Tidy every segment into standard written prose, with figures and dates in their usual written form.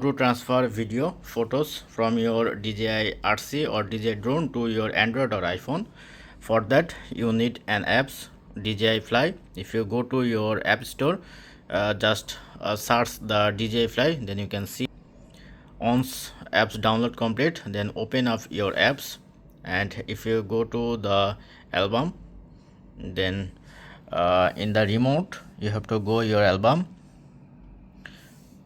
To transfer video photos from your DJI RC or DJI drone to your Android or iPhone. For that you need an apps DJI Fly. If you go to your app store, just search the DJI Fly, then you can see. Once apps download complete, then open up your apps, and if you go to the album, then in the remote you have to go your album,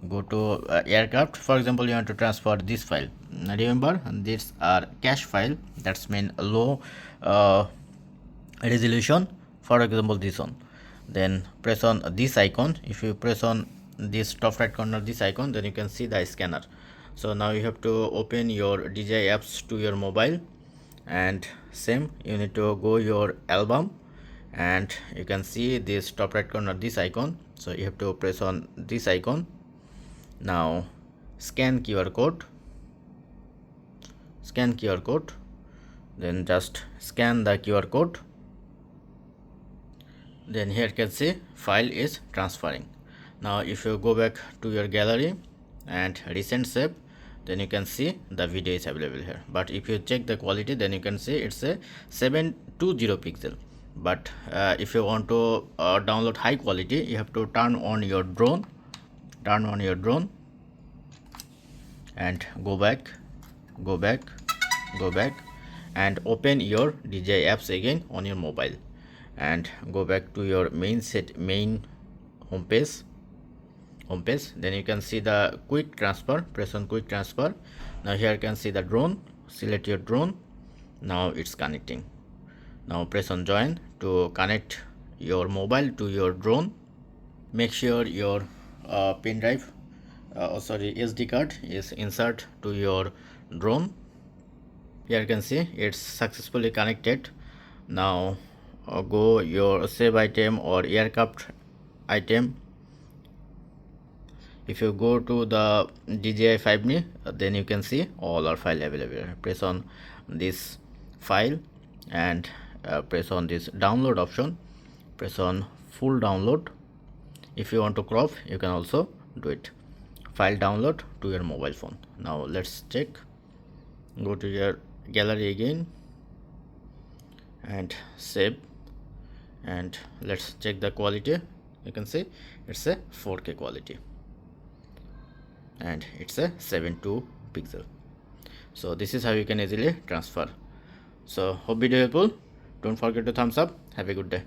go to aircraft. For example, you want to transfer this file. Remember, these are cache file, that's mean low resolution. For example, this one. Then press on this icon. If you press on this top right corner this icon, then you can see the scanner. So now you have to open your DJI apps to your mobile, and same you need to go your album, and you can see this top right corner this icon. So you have to press on this icon. Now scan QR code, then just scan the QR code. Then here you can see file is transferring. Now if you go back to your gallery and recent save, then you can see the video is available here. But if you check the quality, then you can see it's a 720 pixel. But if you want to download high quality, you have to turn on your drone, and go back, and open your DJI apps again on your mobile, and go back to your main home page. Then you can see the quick transfer. Press on quick transfer. Now here you can see the drone. Select your drone. Now it's connecting. Now press on join to connect your mobile to your drone. Make sure your pen drive SD card is insert to your drone. Here you can see it's successfully connected. Now go your save item or aircraft item. If you go to the DJI 5 then you can see all our file available. Press on this file and press on this download option. Press on full download. If you want to crop, you can also do it. File download to your mobile phone. Now let's check. Go to your gallery again and save, and let's check the quality. You can see it's a 4K quality and it's a 7.2 pixel. So this is how you can easily transfer. So hope video helpful. Don't forget to thumbs up. Have a good day.